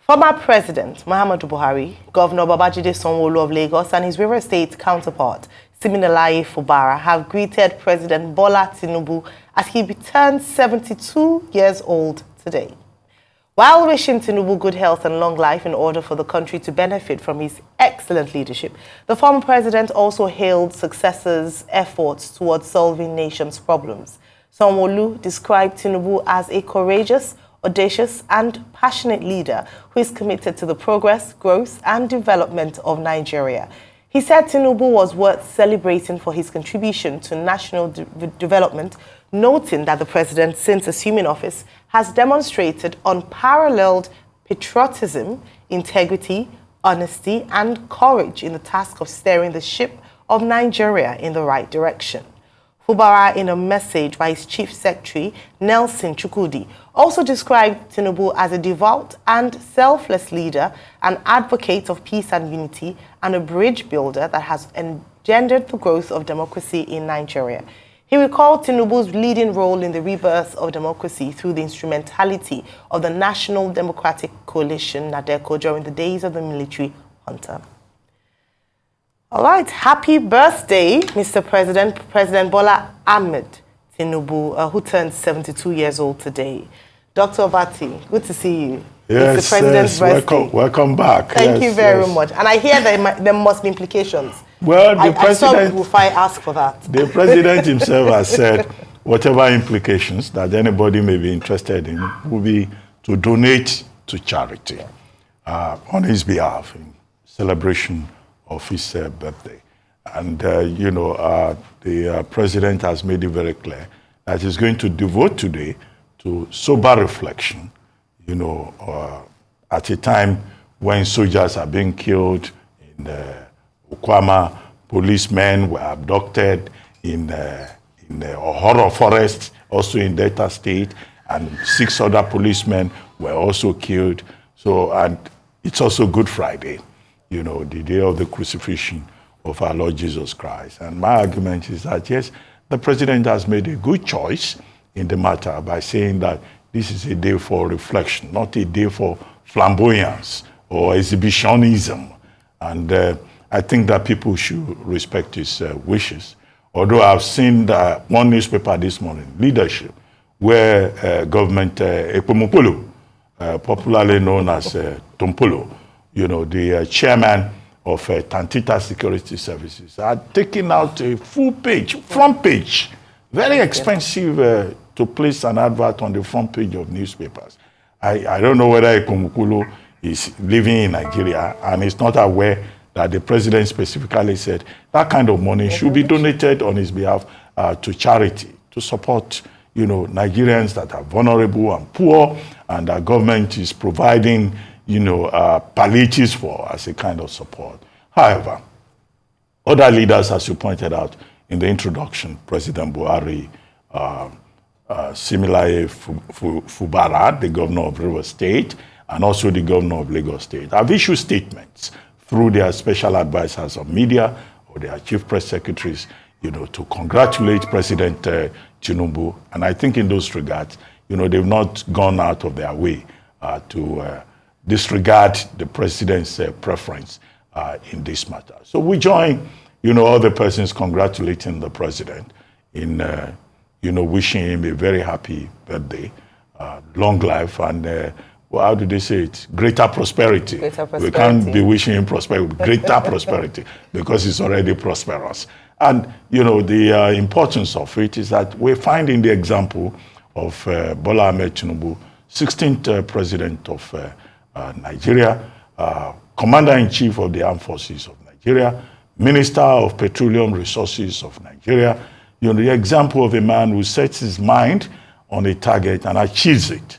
Former President Muhammadu Buhari, Governor Babajide Sanwo-Olu of Lagos, and his River State counterpart, Siminalayi Fubara, have greeted President Bola Tinubu as he turns 72 years old today. While wishing Tinubu good health and long life in order for the country to benefit from his excellent leadership, the former president also hailed successors' efforts towards solving nation's problems. Sanwo-Olu described Tinubu as a courageous, audacious and passionate leader who is committed to the progress, growth and development of Nigeria. He said Tinubu was worth celebrating for his contribution to national development, noting that the president, since assuming office, has demonstrated unparalleled patriotism, integrity, honesty and courage in the task of steering the ship of Nigeria in the right direction. Fubara, in a message by his chief secretary, Nelson Chukwudi, also described Tinubu as a devout and selfless leader, an advocate of peace and unity, and a bridge builder that has engendered the growth of democracy in Nigeria. He recalled Tinubu's leading role in the rebirth of democracy through the instrumentality of the National Democratic Coalition, NADECO, during the days of the military junta. All right, happy birthday, Mr. President, President Bola Ahmed Tinubu, who turns 72 years old today. Dr. Obati, good to see you. Yes, it's the president's birthday. Welcome back. Thank you very much. And I hear there must be implications. Well, the president, I saw people ask for that. The president himself has said whatever implications that anybody may be interested in will be to donate to charity on his behalf in celebration of his birthday. And, the president has made it very clear that he's going to devote today to sober reflection, at a time when soldiers are being killed in Okwama, policemen were abducted in the Ohoro Forest, also in Delta State, and 6 other policemen were also killed. So, and it's also Good Friday, the day of the crucifixion of our Lord Jesus Christ. And my argument is that, yes, the president has made a good choice in the matter by saying that this is a day for reflection, not a day for flamboyance or exhibitionism. And I think that people should respect his wishes. Although I've seen one newspaper this morning, Leadership, where government Ekpomopolo, popularly known as Tompolo, the chairman of Tantita Security Services, are taking out a full page, front page, very expensive to place an advert on the front page of newspapers. I don't know whether Ekpomopolo is living in Nigeria and is not aware that the president specifically said that kind of money should be donated on his behalf to charity, to support, Nigerians that are vulnerable and poor, and the government is providing, palliatives for as a kind of support. However, other leaders, as you pointed out in the introduction, President Buhari, Siminalayi Fubara, the governor of River State, and also the governor of Lagos State, have issued statements through their special advisors of media or their chief press secretaries, to congratulate President Tinubu. And I think in those regards, they've not gone out of their way to disregard the president's preference in this matter. So we join, all the persons congratulating the president in, wishing him a very happy birthday, long life, and how do they say it? Greater prosperity. We can't be wishing him prosperity, greater prosperity, because he's already prosperous. And, the importance of it is that we find in the example of Bola Ahmed Tinubu, 16th president of Nigeria, commander-in-chief of the armed forces of Nigeria, minister of petroleum resources of Nigeria, the example of a man who sets his mind on a target and achieves it.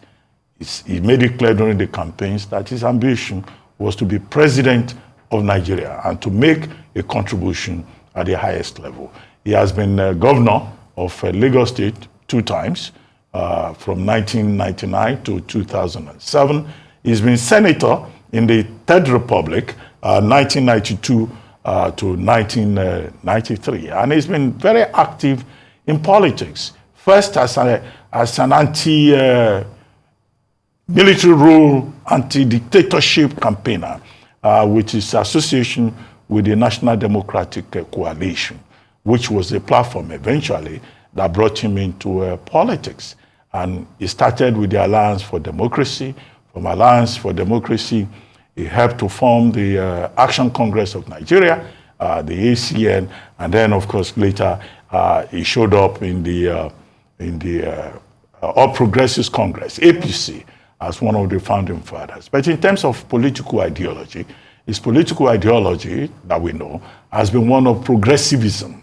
He made it clear during the campaigns that his ambition was to be president of Nigeria and to make a contribution at the highest level. He has been governor of Lagos State 2 times, from 1999 to 2007. He's been senator in the Third Republic, 1992 to 1993. And he's been very active in politics. First as an military rule anti-dictatorship campaigner with his association with the National Democratic Coalition, which was a platform eventually that brought him into politics. And he started with the Alliance for Democracy. From Alliance for Democracy, he helped to form the Action Congress of Nigeria, the ACN, and then, of course, later he showed up in the All Progressives Congress, APC, as one of the founding fathers. But in terms of political ideology, his political ideology that we know has been one of progressivism,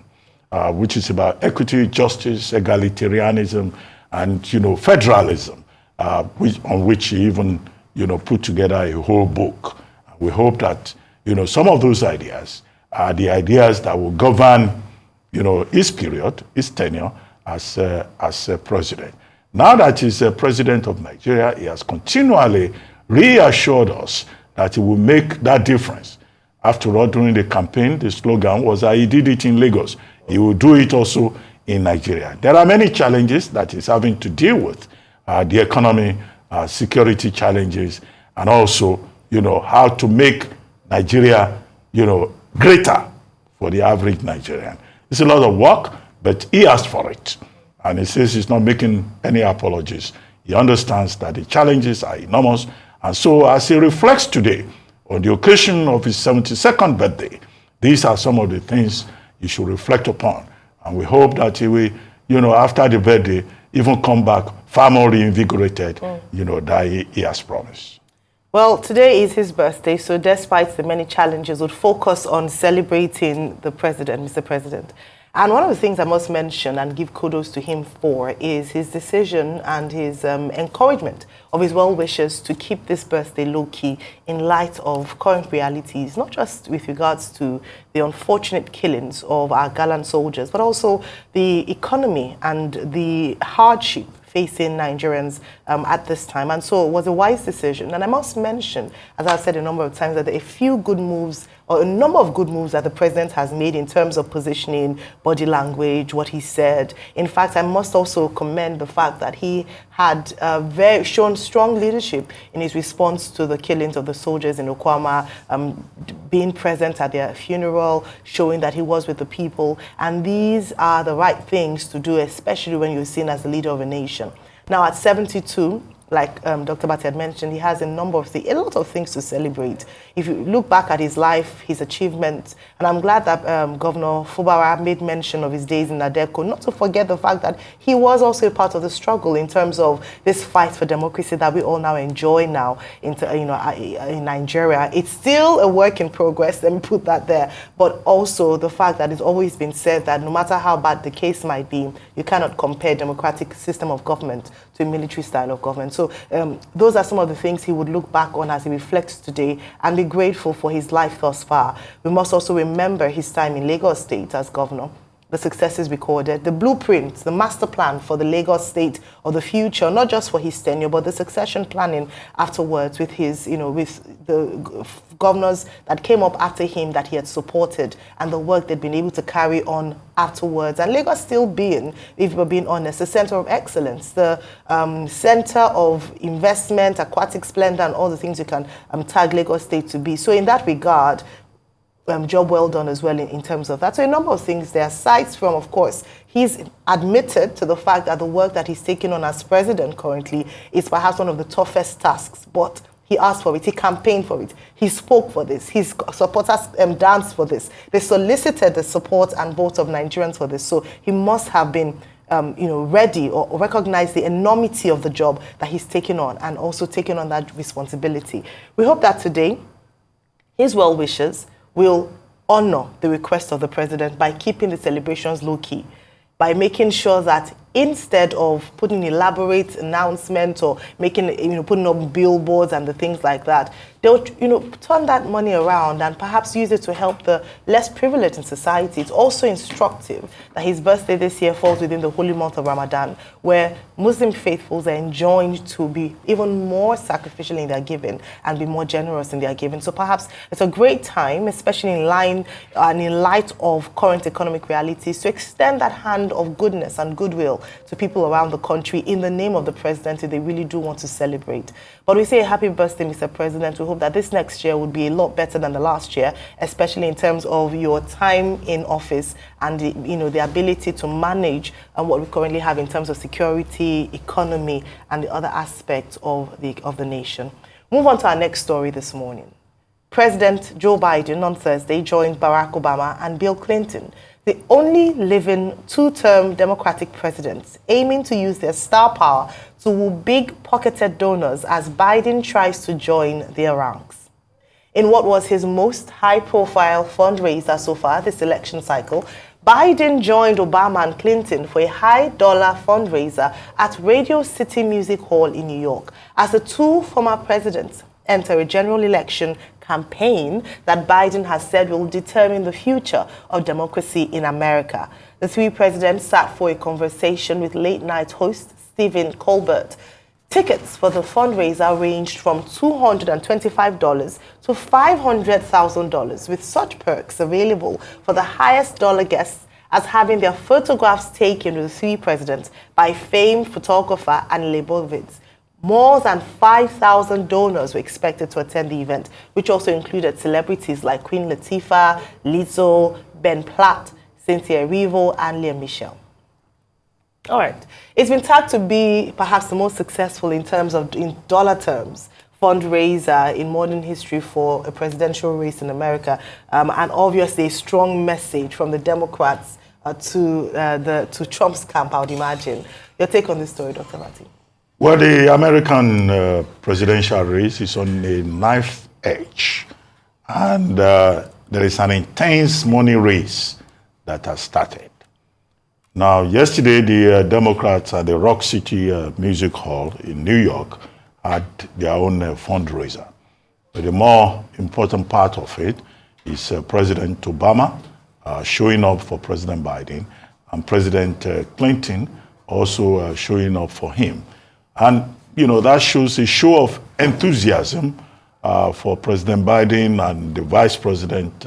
which is about equity, justice, egalitarianism, and federalism, on which he even put together a whole book. We hope that some of those ideas are the ideas that will govern his period, his tenure as president. Now that he's president of Nigeria, he has continually reassured us that he will make that difference. After all, during the campaign, the slogan was that he did it in Lagos. He will do it also in Nigeria. There are many challenges that he's having to deal with, the economy, security challenges, and also, how to make Nigeria, greater for the average Nigerian. It's a lot of work, but he asked for it. And he says he's not making any apologies. He understands that the challenges are enormous. And so as he reflects today on the occasion of his 72nd birthday, these are some of the things he should reflect upon. And we hope that he will, after the birthday, even come back far more reinvigorated, that he has promised. Well, today is his birthday, so despite the many challenges, we'll focus on celebrating the president, Mr. President. And one of the things I must mention and give kudos to him for is his decision and his encouragement of his well-wishers to keep this birthday low-key in light of current realities, not just with regards to the unfortunate killings of our gallant soldiers, but also the economy and the hardship facing Nigerians at this time. And so it was a wise decision. And I must mention, as I've said a number of times, that there are a number of good moves that the president has made in terms of positioning, body language, what he said. In fact, I must also commend the fact that he had shown strong leadership in his response to the killings of the soldiers in Okwama, being present at their funeral, showing that he was with the people. And these are the right things to do, especially when you're seen as the leader of a nation. Now, at 72, like Dr. Bati had mentioned, he has a lot of things to celebrate. If you look back at his life, his achievements, and I'm glad that Governor Fubara made mention of his days in Adeco, not to forget the fact that he was also a part of the struggle in terms of this fight for democracy that we all now enjoy now in Nigeria. It's still a work in progress, let me put that there, but also the fact that it's always been said that no matter how bad the case might be, you cannot compare democratic system of government to a military style of government. So those are some of the things he would look back on as he reflects today and be grateful for his life thus far. We must also remember his time in Lagos State as governor, the successes recorded, the blueprint, the master plan for the Lagos State of the future, not just for his tenure, but the succession planning afterwards with his, with the governors that came up after him that he had supported and the work they'd been able to carry on afterwards. And Lagos still being, if we're being honest, the center of excellence, the center of investment, aquatic splendor, and all the things you can tag Lagos State to be. So in that regard, job well done as well in terms of that. So a number of things there, aside from, of course, he's admitted to the fact that the work that he's taking on as president currently is perhaps one of the toughest tasks, but he asked for it, he campaigned for it, he spoke for this, his supporters danced for this, they solicited the support and votes of Nigerians for this. So he must have been ready or recognize the enormity of the job that he's taking on and also taking on that responsibility. We hope that today, his well-wishers will honor the request of the president by keeping the celebrations low-key, by making sure that instead of putting elaborate announcements or making, putting up billboards and the things like that, they'll, turn that money around and perhaps use it to help the less privileged in society. It's also instructive that his birthday this year falls within the holy month of Ramadan, where Muslim faithfuls are enjoined to be even more sacrificial in their giving and be more generous in their giving. So perhaps it's a great time, especially in light of current economic realities, to extend that hand of goodness and goodwill to people around the country in the name of the president if they really do want to celebrate. But we say happy birthday, Mr. President. We hope that this next year would be a lot better than the last year, especially in terms of your time in office and the ability to manage what we currently have in terms of security, economy, and the other aspects of the nation. Move on to our next story this morning. President Joe Biden on Thursday joined Barack Obama and Bill Clinton, the only living two-term Democratic presidents, aiming to use their star power to woo big-pocketed donors as Biden tries to join their ranks. In what was his most high-profile fundraiser so far this election cycle, Biden joined Obama and Clinton for a high-dollar fundraiser at Radio City Music Hall in New York as the two former presidents enter a general election campaign that Biden has said will determine the future of democracy in America. The three presidents sat for a conversation with late-night host Stephen Colbert. Tickets for the fundraiser ranged from $225 to $500,000, with such perks available for the highest dollar guests as having their photographs taken with the three presidents by famed photographer Annie Leibovitz. More than 5,000 donors were expected to attend the event, which also included celebrities like Queen Latifah, Lizzo, Ben Platt, Cynthia Erivo, and Lea Michele. All right. It's been tagged to be perhaps the most successful in dollar terms fundraiser in modern history for a presidential race in America, and obviously a strong message from the Democrats to Trump's camp, I would imagine. Your take on this story, Dr. Mati? Well, the American presidential race is on a knife edge, and there is an intense money race that has started. Now, yesterday, the Democrats at the Rock City Music Hall in New York had their own fundraiser. But the more important part of it is President Obama showing up for President Biden, and President Clinton also showing up for him. And, that shows a show of enthusiasm for President Biden and the Vice President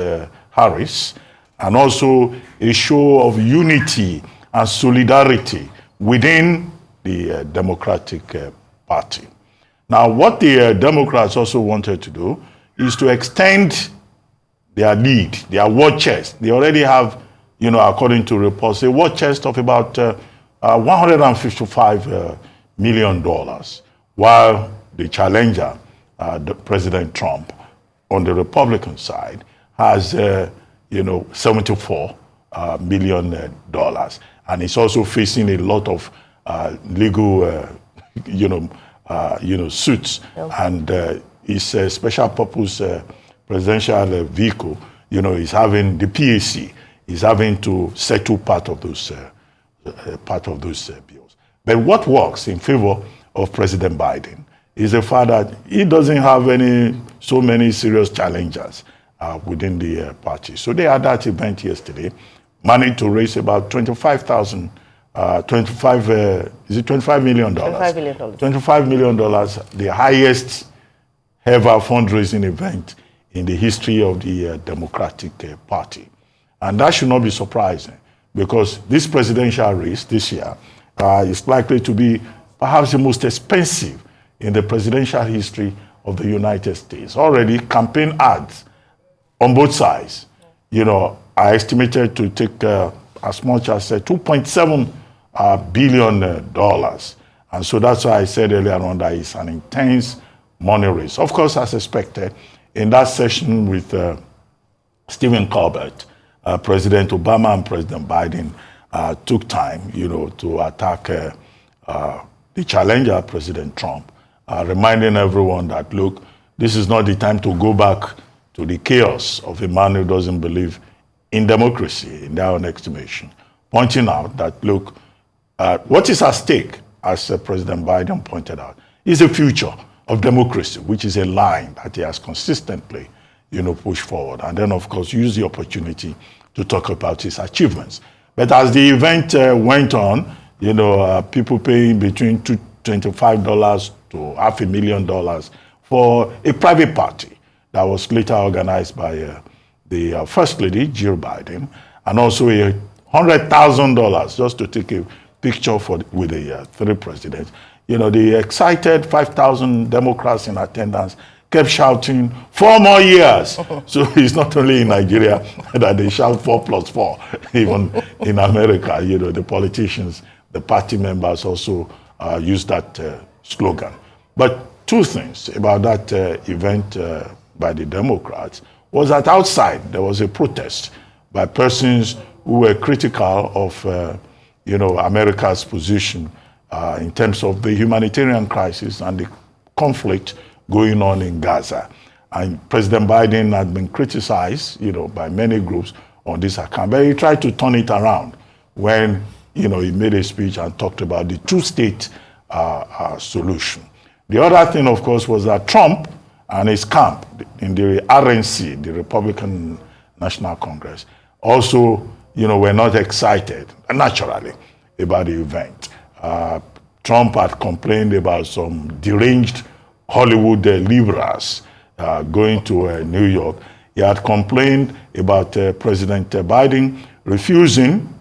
Harris, and also a show of unity and solidarity within the Democratic Party. Now, what the Democrats also wanted to do is to extend their lead, their war chest. They already have, according to reports, a war chest of about $155 million, while the challenger, President Trump, on the Republican side, has, $74 million. And he's also facing a lot of legal, suits. And his special purpose presidential vehicle, is having the PAC, is having to settle part of those bills. But what works in favor of President Biden is the fact that he doesn't have so many serious challengers within the party. So they had that event yesterday, managed to raise about $25 million? $25 million. $25 million, the highest ever fundraising event in the history of the Democratic Party. And that should not be surprising, because this presidential race this year is likely to be perhaps the most expensive in the presidential history of the United States. Already, campaign ads on both sides, are estimated to take as much as $2.7 billion. And so that's why I said earlier on that it's an intense money race. Of course, as expected, in that session with Stephen Colbert, President Obama and President Biden took time, to attack the challenger, President Trump, reminding everyone that, look, this is not the time to go back to the chaos of a man who doesn't believe in democracy, in their own estimation, pointing out that, look, what is at stake, as President Biden pointed out, is the future of democracy, which is a line that he has consistently, pushed forward. And then, of course, use the opportunity to talk about his achievements. But as the event went on, people paying between $25 to $500,000 for a private party that was later organized by the First Lady, Jill Biden, and also $100,000 just to take a picture with the three presidents. You know, the excited 5,000 Democrats in attendance kept shouting 4 more years. So it's not only in Nigeria that they shout 4 plus 4. Even in America, you know, the politicians, the party members also use that slogan. But 2 things about that event by the Democrats was that outside there was a protest by persons who were critical of you know, America's position in terms of the humanitarian crisis and the conflict going on in Gaza. And President Biden had been criticized, you know, by many groups on this account, but he tried to turn it around when, you know, he made a speech and talked about the 2-state solution. The other thing, of course, was that Trump and his camp in the RNC, the Republican National Congress, also, you know, were not excited, naturally, about the event. Trump had complained about some deranged Hollywood liberals going to New York. He had complained about President Biden refusing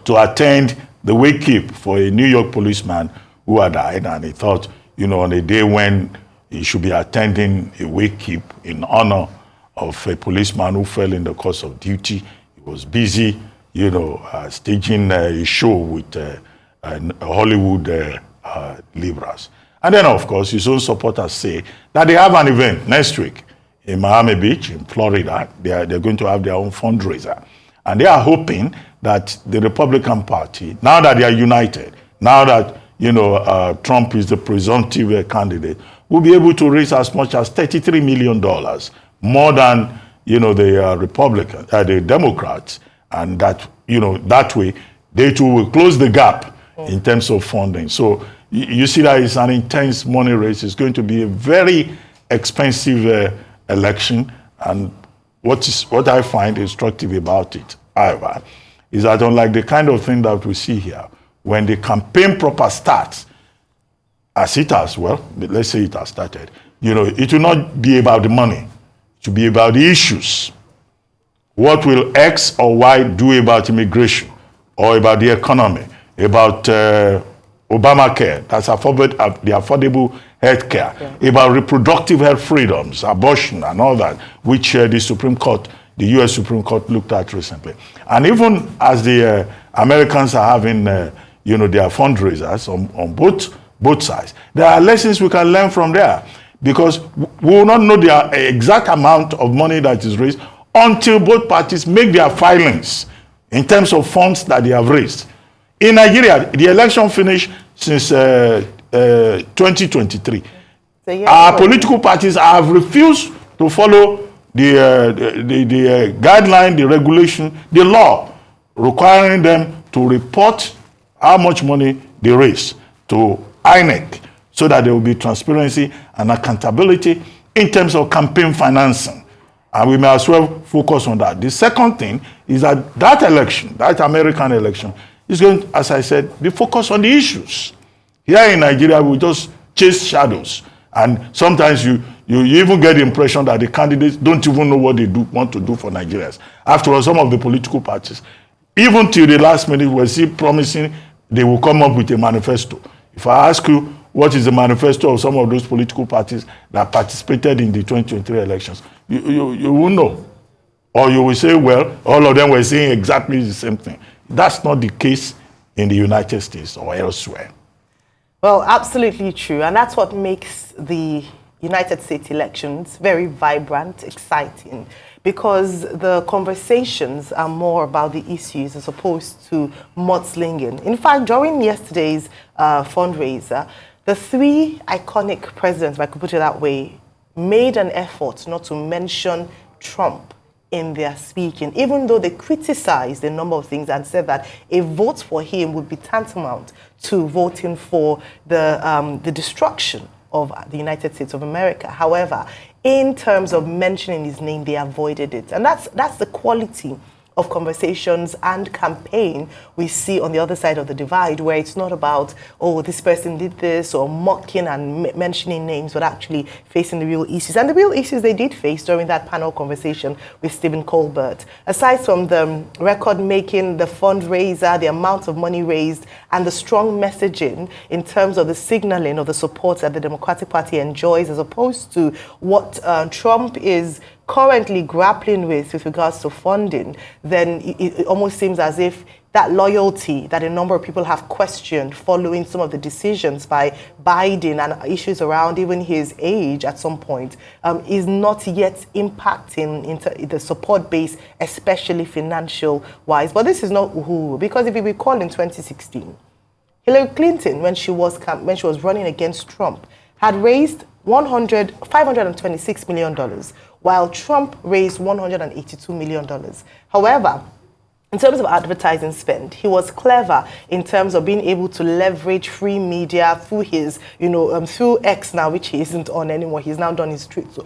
to attend the wake-keep for a New York policeman who had died, and he thought, you know, on a day when he should be attending a wake-keep in honor of a policeman who fell in the course of duty. He was busy, you know, staging a show with Hollywood liberals. And then, of course, his own supporters say that they have an event next week in Miami Beach, in Florida. They're going to have their own fundraiser. And they are hoping that the Republican Party, now that they are united, now that, you know, Trump is the presumptive candidate, will be able to raise as much as $33 million, more than, you know, the Democrats, and that, you know, that way they too will close the gap in terms of funding. So you see that it's an intense money race. It's going to be a very expensive election, and what I find instructive about it, however, is that unlike the kind of thing that we see here, when the campaign proper starts, as it has, well, let's say it has started, you know, it will not be about the money. It will be about the issues. What will X or Y do about immigration, or about the economy, about Obamacare, that's the affordable health care, about reproductive health freedoms, abortion and all that, which the Supreme Court, the U.S. Supreme Court looked at recently. And even as the Americans are having, you know, their fundraisers on both sides, there are lessons we can learn from there, because we will not know the exact amount of money that is raised until both parties make their filings in terms of funds that they have raised. In Nigeria, the election finished since 2023. Our political parties have refused to follow the guideline, the regulation, the law requiring them to report how much money they raise to INEC, so that there will be transparency and accountability in terms of campaign financing. And we may as well focus on that. The second thing is that election, that American election, is going, as I said, be focused on the issues. Here in Nigeria, we just chase shadows. And sometimes you even get the impression that the candidates don't even know what they want to do for Nigerians. After all, some of the political parties, even till the last minute, were still promising they will come up with a manifesto. If I ask you what is the manifesto of some of those political parties that participated in the 2023 elections, you won't know. Or you will say, well, all of them were saying exactly the same thing. That's not the case in the United States or elsewhere. Well, absolutely true. And that's what makes the United States elections very vibrant, exciting, because the conversations are more about the issues as opposed to mudslinging. In fact, during yesterday's fundraiser, the 3 iconic presidents, if I could put it that way, made an effort not to mention Trump in their speaking, even though they criticized a number of things and said that a vote for him would be tantamount to voting for the destruction of the United States of America. However, in terms of mentioning his name, they avoided it. And that's the quality of conversations and campaign we see on the other side of the divide, where it's not about, oh, this person did this, or mocking and mentioning names, but actually facing the real issues. And the real issues they did face during that panel conversation with Stephen Colbert. Aside from the record making, the fundraiser, the amount of money raised, and the strong messaging in terms of the signaling of the support that the Democratic Party enjoys, as opposed to what Trump is currently grappling with regards to funding, then it almost seems as if that loyalty that a number of people have questioned following some of the decisions by Biden and issues around even his age at some point is not yet impacting into the support base, especially financial-wise. But this is not who, because if you recall in 2016, Hillary Clinton, when she was running against Trump, had raised $526 million, while Trump raised $182 million. However, in terms of advertising spend, he was clever in terms of being able to leverage free media through his, through X now, which he isn't on anymore. He's now done his Truth.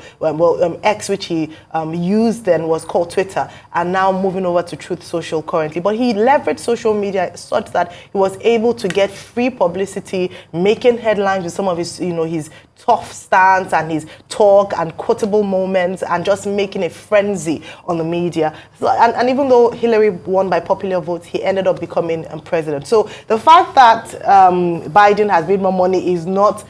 X, which he used then, was called Twitter, and now moving over to Truth Social currently. But he leveraged social media such that he was able to get free publicity, making headlines with some of his, his tough stance and his talk and quotable moments, and just making a frenzy on the media. So, and even though Hillary won by popular votes, he ended up becoming president. So the fact that Biden has made more money is not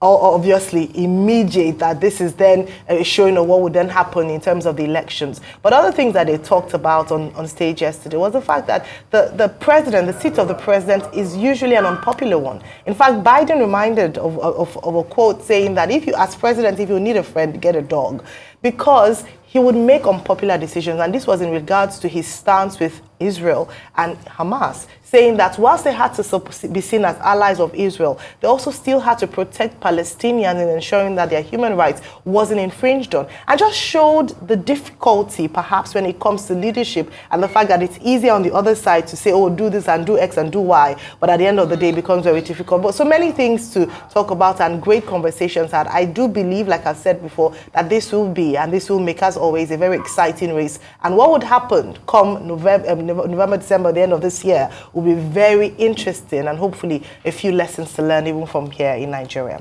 obviously immediate, that this is then showing what would then happen in terms of the elections. But other things that they talked about on stage yesterday was the fact that the president, the seat of the president, is usually an unpopular one. In fact, Biden reminded of a quote saying that if you need a friend, get a dog, because he would make unpopular decisions. And this was in regards to his stance with Israel and Hamas, saying that whilst they had to be seen as allies of Israel, they also still had to protect Palestinians in ensuring that their human rights wasn't infringed on. And just showed the difficulty, perhaps, when it comes to leadership, and the fact that it's easier on the other side to say, oh, do this and do X and do Y, but at the end of the day, it becomes very difficult. But so many things to talk about and great conversations had. I do believe, like I said before, that this will be, and this will make us always, a very exciting race. And what would happen come November, December, the end of this year, will be very interesting, and hopefully a few lessons to learn even from here in Nigeria.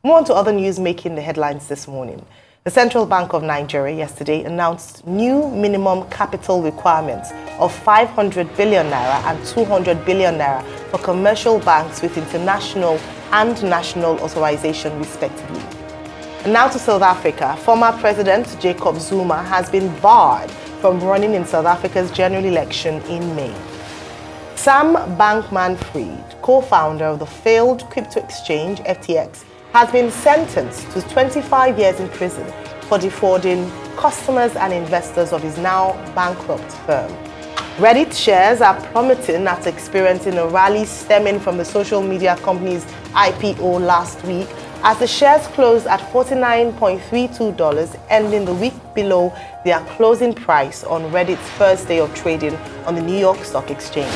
More on to other news making the headlines this morning. The Central Bank of Nigeria yesterday announced new minimum capital requirements of 500 billion naira and 200 billion naira for commercial banks with international and national authorization respectively. And now to South Africa. Former President Jacob Zuma has been barred from running in South Africa's general election in May. Sam Bankman-Fried, co-founder of the failed crypto exchange FTX, has been sentenced to 25 years in prison for defrauding customers and investors of his now bankrupt firm. Reddit shares are plummeting after experiencing a rally stemming from the social media company's IPO last week, as the shares closed at $49.32, ending the week below their closing price on Reddit's first day of trading on the New York Stock Exchange.